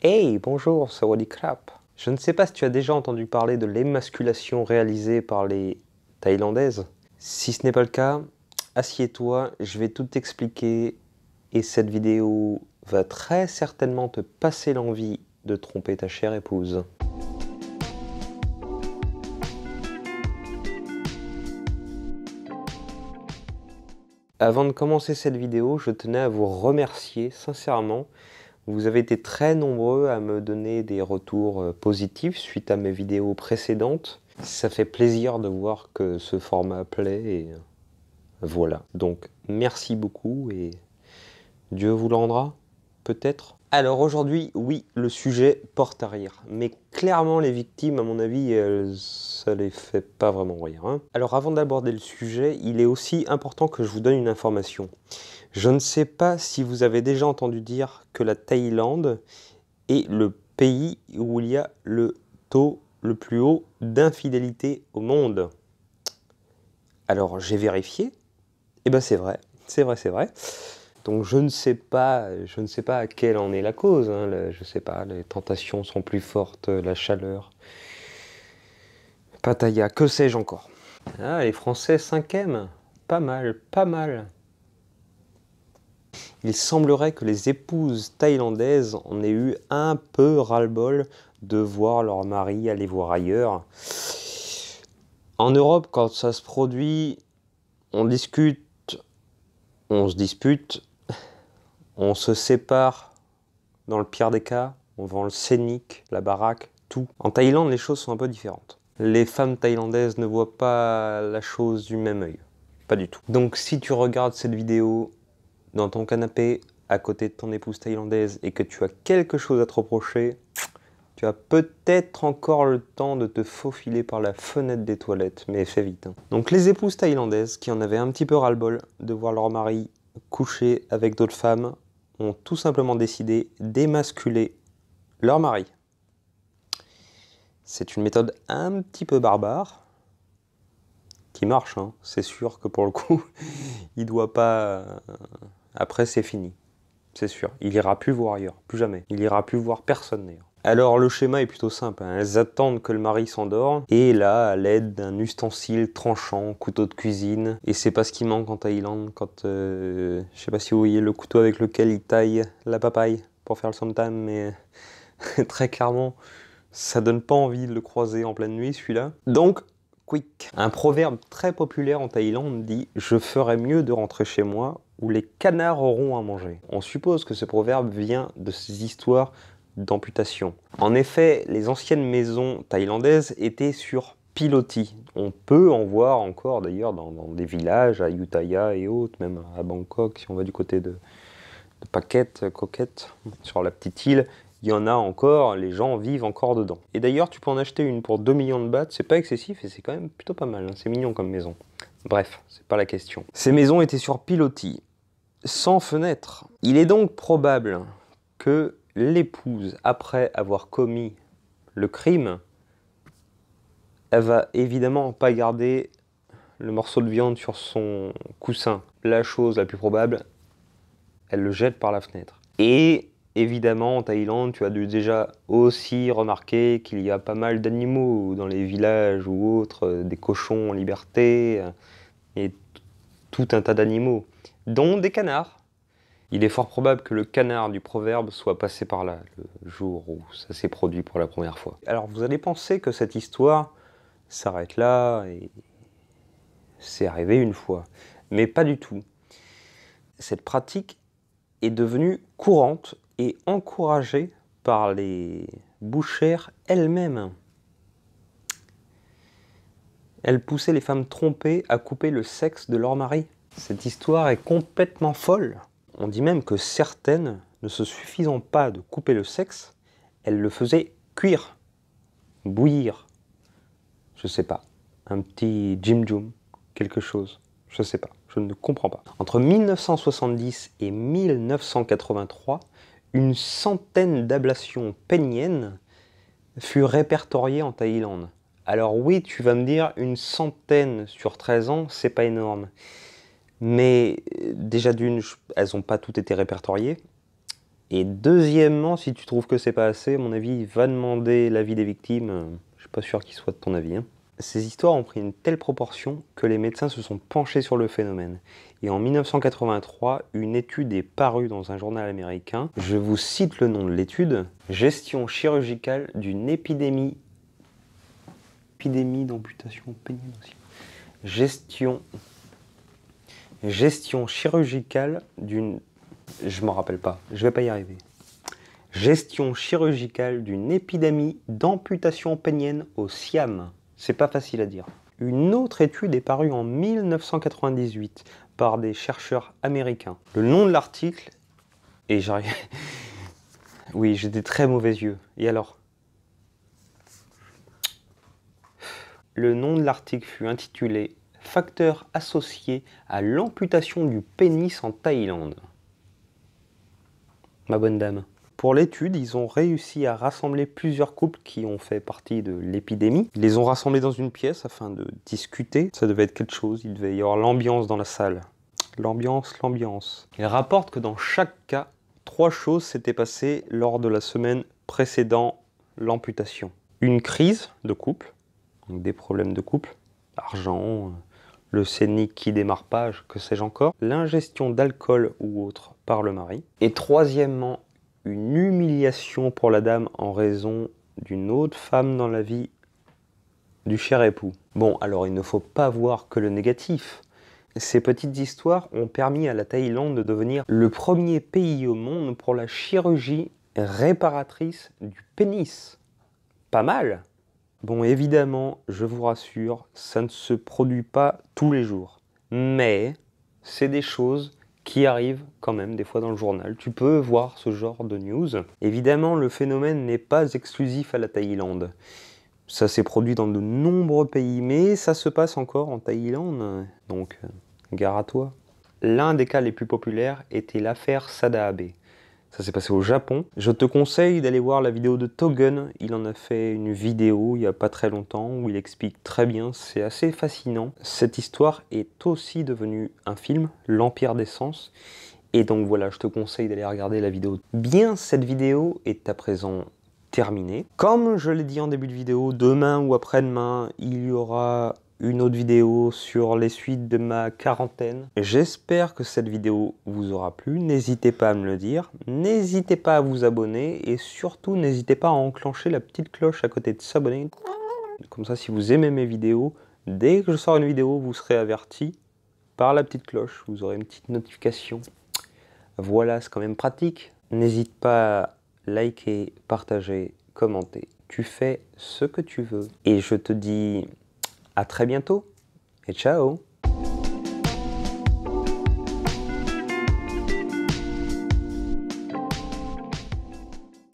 Hey, bonjour, sawadee krap. Je ne sais pas si tu as déjà entendu parler de l'émasculation réalisée par les Thaïlandaises. Si ce n'est pas le cas, assieds-toi, je vais tout t'expliquer et cette vidéo va très certainement te passer l'envie de tromper ta chère épouse. Avant de commencer cette vidéo, je tenais à vous remercier sincèrement. Vous avez été très nombreux à me donner des retours positifs suite à mes vidéos précédentes. Ça fait plaisir de voir que ce format plaît et voilà. Donc merci beaucoup et Dieu vous le rendra, peut-être. Alors aujourd'hui, oui, le sujet porte à rire. Mais clairement, les victimes, à mon avis, ça les fait pas vraiment rire, hein. Alors avant d'aborder le sujet, il est aussi important que je vous donne une information. Je ne sais pas si vous avez déjà entendu dire que la Thaïlande est le pays où il y a le taux le plus haut d'infidélité au monde. Alors j'ai vérifié, et ben c'est vrai, c'est vrai, c'est vrai. Donc je ne sais pas à quelle en est la cause, hein. Je ne sais pas, les tentations sont plus fortes, la chaleur. Pattaya, que sais-je encore. Ah, les Français 5e, pas mal, pas mal. Il semblerait que les épouses thaïlandaises en aient eu un peu ras-le-bol de voir leur mari aller voir ailleurs. En Europe, quand ça se produit, on discute, on se dispute, on se sépare, dans le pire des cas, on vend le scénic, la baraque, tout. En Thaïlande, les choses sont un peu différentes. Les femmes thaïlandaises ne voient pas la chose du même œil. Pas du tout. Donc si tu regardes cette vidéo dans ton canapé, à côté de ton épouse thaïlandaise, et que tu as quelque chose à te reprocher, tu as peut-être encore le temps de te faufiler par la fenêtre des toilettes, mais fais vite, hein. Donc les épouses thaïlandaises, qui en avaient un petit peu ras-le-bol de voir leur mari coucher avec d'autres femmes, ont tout simplement décidé d'émasculer leur mari. C'est une méthode un petit peu barbare, qui marche, hein. C'est sûr que pour le coup, il doit pas... Après, c'est fini. C'est sûr. Il ira plus voir ailleurs. Plus jamais. Il ira plus voir personne d'ailleurs. Alors, le schéma est plutôt simple, hein. Elles attendent que le mari s'endort. Et là, à l'aide d'un ustensile tranchant, couteau de cuisine. Et c'est pas ce qui manque en Thaïlande quand... je sais pas si vous voyez le couteau avec lequel ils taillent la papaye pour faire le somtam, mais très clairement, ça donne pas envie de le croiser en pleine nuit, celui-là. Donc, quick. Un proverbe très populaire en Thaïlande dit « Je ferais mieux de rentrer chez moi où les canards auront à manger ». On suppose que ce proverbe vient de ces histoires d'amputation. En effet, les anciennes maisons thaïlandaises étaient sur pilotis. On peut en voir encore d'ailleurs dans des villages, à Ayutthaya et autres, même à Bangkok, si on va du côté de Phuket, sur la petite île. Il y en a encore, les gens vivent encore dedans. Et d'ailleurs, tu peux en acheter une pour 2 millions de bahts, c'est pas excessif et c'est quand même plutôt pas mal, hein. C'est mignon comme maison. Bref, c'est pas la question. Ces maisons étaient sur pilotis, sans fenêtre. Il est donc probable que l'épouse, après avoir commis le crime, elle va évidemment pas garder le morceau de viande sur son coussin. La chose la plus probable, elle le jette par la fenêtre. Et évidemment, en Thaïlande, tu as dû déjà aussi remarquer qu'il y a pas mal d'animaux dans les villages ou autres, des cochons en liberté, et tout un tas d'animaux, dont des canards. Il est fort probable que le canard du proverbe soit passé par là, le jour où ça s'est produit pour la première fois. Alors vous allez penser que cette histoire s'arrête là, et c'est arrivé une fois. Mais pas du tout. Cette pratique est devenue courante et encouragée par les bouchères elles-mêmes. Elles poussaient les femmes trompées à couper le sexe de leur mari. Cette histoire est complètement folle. On dit même que certaines, ne se suffisant pas de couper le sexe, elles le faisaient cuire, bouillir. Je sais pas, un petit jim-jum, quelque chose. Je sais pas, je ne comprends pas. Entre 1970 et 1983, une centaine d'ablations péniennes furent répertoriées en Thaïlande. Alors oui, tu vas me dire, une centaine sur 13 ans, c'est pas énorme. Mais déjà d'une, elles n'ont pas toutes été répertoriées. Et deuxièmement, si tu trouves que c'est pas assez, à mon avis, va demander l'avis des victimes. Je suis pas sûr qu'il soit de ton avis. Ces histoires ont pris une telle proportion que les médecins se sont penchés sur le phénomène. Et en 1983, une étude est parue dans un journal américain. Je vous cite le nom de l'étude. Gestion chirurgicale d'une épidémie d'amputation pénienne aussi. Gestion chirurgicale d'une... Je m'en rappelle pas, je vais pas y arriver. Gestion chirurgicale d'une épidémie d'amputation pénienne au Siam. C'est pas facile à dire. Une autre étude est parue en 1998 par des chercheurs américains. Le nom de l'article... Et j'arrive... Oui, j'ai des très mauvais yeux. Et alors? Le nom de l'article fut intitulé « Facteurs associés à l'amputation du pénis en Thaïlande ». Ma bonne dame. Pour l'étude, ils ont réussi à rassembler plusieurs couples qui ont fait partie de l'épidémie. Ils les ont rassemblés dans une pièce afin de discuter. Ça devait être quelque chose, il devait y avoir l'ambiance dans la salle. L'ambiance. Ils rapportent que dans chaque cas, 3 choses s'étaient passées lors de la semaine précédant l'amputation. Une crise de couple, donc des problèmes de couple, argent, le scénic qui démarre pas, que sais-je encore, l'ingestion d'alcool ou autre par le mari. Et troisièmement, une humiliation pour la dame en raison d'une autre femme dans la vie du cher époux. Bon, alors il ne faut pas voir que le négatif. Ces petites histoires ont permis à la Thaïlande de devenir le premier pays au monde pour la chirurgie réparatrice du pénis. Pas mal! Bon, évidemment, je vous rassure, ça ne se produit pas tous les jours. Mais c'est des choses qui arrivent quand même des fois dans le journal. Tu peux voir ce genre de news. Évidemment, le phénomène n'est pas exclusif à la Thaïlande. Ça s'est produit dans de nombreux pays, mais ça se passe encore en Thaïlande. Donc, gare à toi. L'un des cas les plus populaires était l'affaire Sada Abe. Ça s'est passé au Japon. Je te conseille d'aller voir la vidéo de Togun. Il en a fait une vidéo il n'y a pas très longtemps où il explique très bien. C'est assez fascinant. Cette histoire est aussi devenue un film, L'Empire des Sens. Et donc voilà, je te conseille d'aller regarder la vidéo. Bien, cette vidéo est à présent terminée. Comme je l'ai dit en début de vidéo, demain ou après-demain, il y aura une autre vidéo sur les suites de ma quarantaine. J'espère que cette vidéo vous aura plu. N'hésitez pas à me le dire. N'hésitez pas à vous abonner. Et surtout, n'hésitez pas à enclencher la petite cloche à côté de s'abonner. Comme ça, si vous aimez mes vidéos, dès que je sors une vidéo, vous serez averti par la petite cloche. Vous aurez une petite notification. Voilà, c'est quand même pratique. N'hésite pas à liker, partager, commenter. Tu fais ce que tu veux. Et je te dis... à très bientôt et ciao!